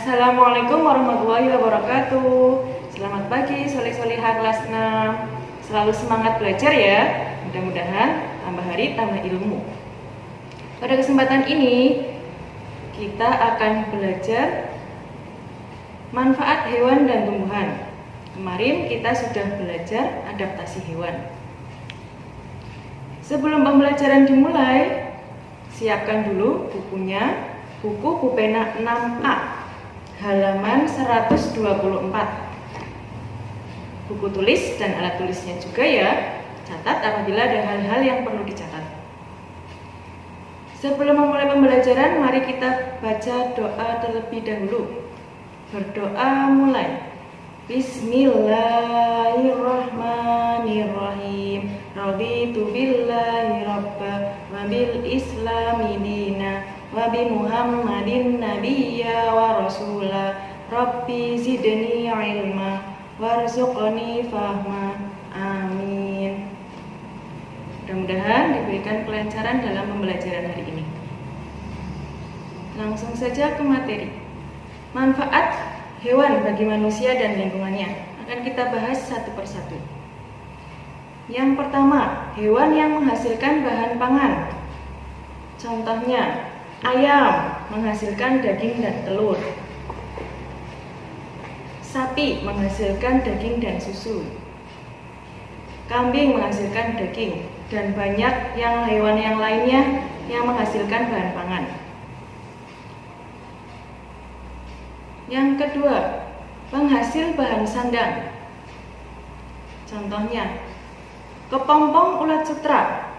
Assalamualaikum warahmatullahi wabarakatuh. Selamat pagi soleh-solehah kelas 6. Selalu semangat belajar ya. Mudah-mudahan tambah hari tambah ilmu. Pada kesempatan ini kita akan belajar manfaat hewan dan tumbuhan. Kemarin kita sudah belajar adaptasi hewan. Sebelum pembelajaran dimulai, siapkan dulu bukunya, buku Pupena 6A. Halaman 124. Buku tulis dan alat tulisnya juga ya. Catat apabila ada hal-hal yang perlu dicatat. Sebelum memulai pembelajaran, mari kita baca doa terlebih dahulu. Berdoa mulai. Bismillahirrahmanirrahim. Raditu billahi rabba wa bil islami dina wa bi Muhammadin nabiyya wa rasula. Rabbi zidni ilma warzuqni fahma. Amin. Mudah-mudahan diberikan kelancaran dalam pembelajaran hari ini. Langsung saja ke materi. Manfaat hewan bagi manusia dan lingkungannya akan kita bahas satu persatu. Yang pertama, hewan yang menghasilkan bahan pangan. Contohnya, ayam menghasilkan daging dan telur. Sapi menghasilkan daging dan susu. Kambing menghasilkan daging dan banyak hewan yang lainnya yang menghasilkan bahan pangan. Yang kedua, penghasil bahan sandang. Contohnya, kepompong ulat sutra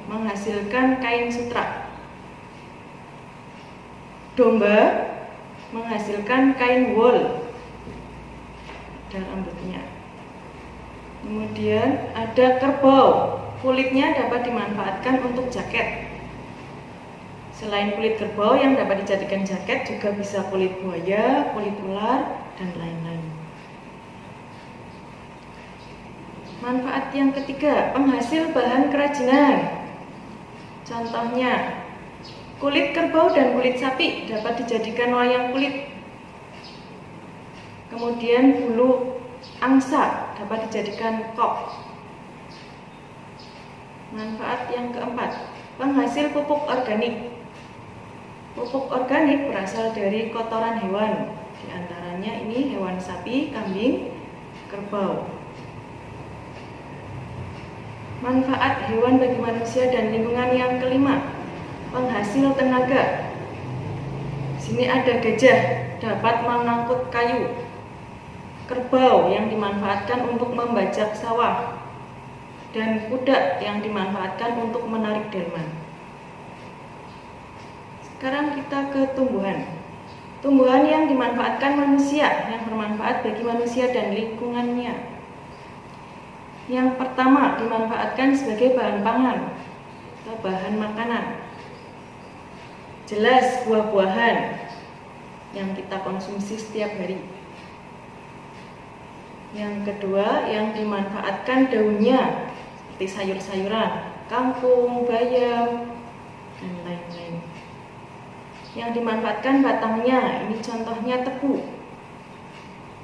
menghasilkan kain sutra. Domba menghasilkan kain wol dan rambutnya. Kemudian ada kerbau, kulitnya dapat dimanfaatkan untuk jaket. Selain kulit kerbau yang dapat dijadikan jaket, juga bisa kulit buaya, kulit ular, dan lain-lain. Manfaat yang ketiga, penghasil bahan kerajinan. Contohnya, kulit kerbau dan kulit sapi dapat dijadikan wayang kulit. Kemudian bulu angsa dapat dijadikan kop. Manfaat yang keempat, penghasil pupuk organik. Pupuk organik berasal dari kotoran hewan, di antaranya ini hewan sapi, kambing, kerbau. Manfaat hewan bagi manusia dan lingkungan yang kelima, penghasil tenaga. Sini ada gajah, dapat mengangkut kayu. Kerbau yang dimanfaatkan untuk membajak sawah. Dan kuda yang dimanfaatkan untuk menarik delman. Sekarang kita ke tumbuhan. Tumbuhan yang dimanfaatkan manusia, yang bermanfaat bagi manusia dan lingkungannya. Yang pertama, dimanfaatkan sebagai bahan pangan atau bahan makanan. Jelas buah-buahan yang kita konsumsi setiap hari. Yang kedua, yang dimanfaatkan daunnya seperti sayur-sayuran, kangkung, bayam, dan lain-lain. Yang dimanfaatkan batangnya, ini contohnya tebu.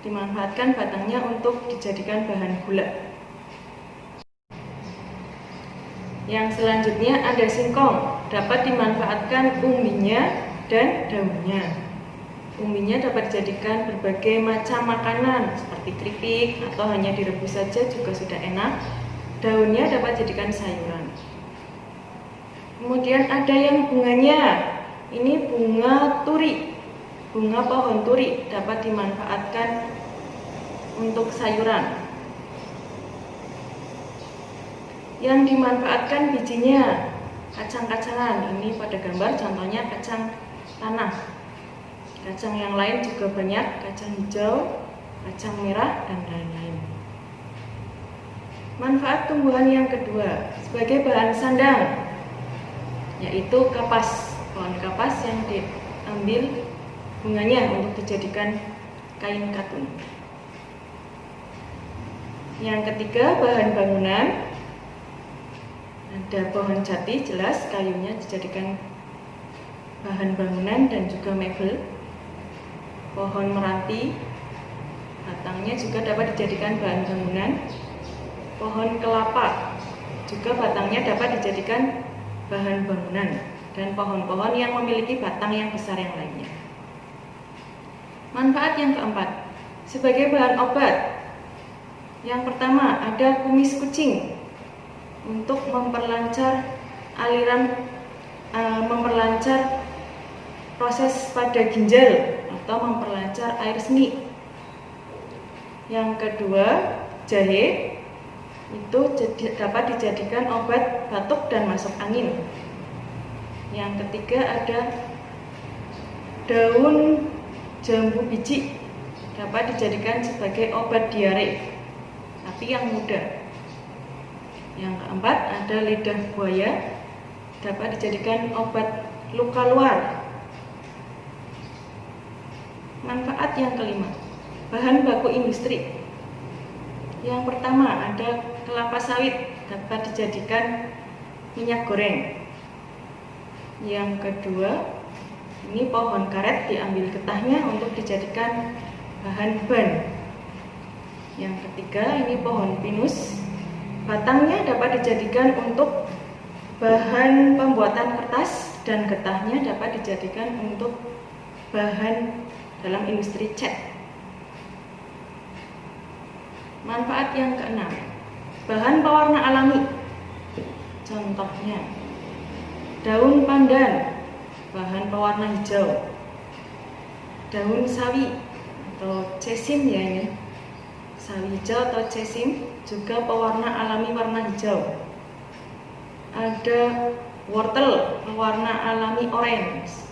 Dimanfaatkan batangnya untuk dijadikan bahan gula. Yang selanjutnya ada singkong, dapat dimanfaatkan umbinya dan daunnya. Umbinya dapat dijadikan berbagai macam makanan seperti keripik atau hanya direbus saja juga sudah enak. Daunnya dapat dijadikan sayuran. Kemudian ada yang bunganya. Ini bunga turi, bunga pohon turi dapat dimanfaatkan untuk sayuran. Yang dimanfaatkan bijinya, kacang-kacangan. Ini pada gambar contohnya kacang tanah. Kacang yang lain juga banyak, kacang hijau, kacang merah, dan lain-lain. Manfaat tumbuhan yang kedua, sebagai bahan sandang, yaitu kapas. Pohon kapas yang diambil bunganya untuk dijadikan kain katun. Yang ketiga, bahan bangunan. Ada pohon jati, jelas kayunya dijadikan bahan bangunan dan juga mebel. pohon meranti, batangnya juga dapat dijadikan bahan bangunan. Pohon kelapa, juga batangnya dapat dijadikan bahan bangunan. Dan pohon-pohon yang memiliki batang yang besar yang lainnya. Manfaat yang keempat, sebagai bahan obat. Yang pertama, ada kumis kucing untuk memperlancar memperlancar proses pada ginjal atau memperlancar air seni. Yang kedua, jahe itu dapat dijadikan obat batuk dan masuk angin. Yang ketiga, ada daun jambu biji dapat dijadikan sebagai obat diare, tapi yang muda. Yang keempat, ada lidah buaya dapat dijadikan obat luka luar. Manfaat yang kelima, bahan baku industri. Yang pertama, ada kelapa sawit dapat dijadikan minyak goreng. Yang kedua, ini pohon karet diambil getahnya untuk dijadikan bahan ban. Yang ketiga, ini pohon pinus, batangnya dapat dijadikan untuk bahan pembuatan kertas dan getahnya dapat dijadikan untuk bahan dalam industri cat. Manfaat yang keenam, bahan pewarna alami. Contohnya, daun pandan, bahan pewarna hijau. Daun sawi atau cesim ya ini. Sawi hijau atau cesim juga pewarna alami warna hijau. Ada wortel pewarna alami orange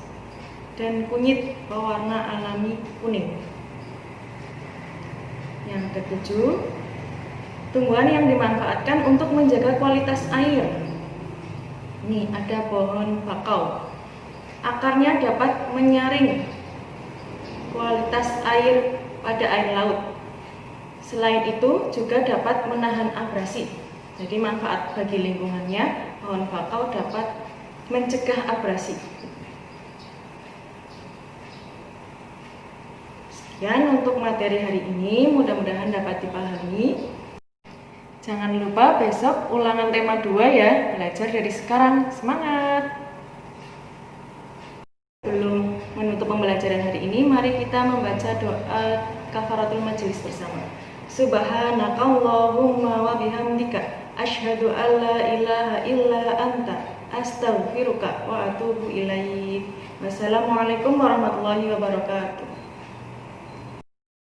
dan kunyit pewarna alami kuning. Yang ketujuh, tumbuhan yang dimanfaatkan untuk menjaga kualitas air. Ini ada pohon bakau. Akarnya dapat menyaring kualitas air pada air laut. Selain itu juga dapat menahan abrasi. Jadi manfaat bagi lingkungannya, pohon bakau dapat mencegah abrasi. Sekian untuk materi hari ini, mudah-mudahan dapat dipahami. Jangan lupa besok ulangan tema 2 ya, belajar dari sekarang, semangat! Sebelum menutup pembelajaran hari ini, mari kita membaca doa kafaratul majelis bersama. Subhanakallahumma wa bihamdika asyhadu an la ilaha illa anta astaghfiruka wa atubu ilaik. Wassalamualaikum warahmatullahi wabarakatuh.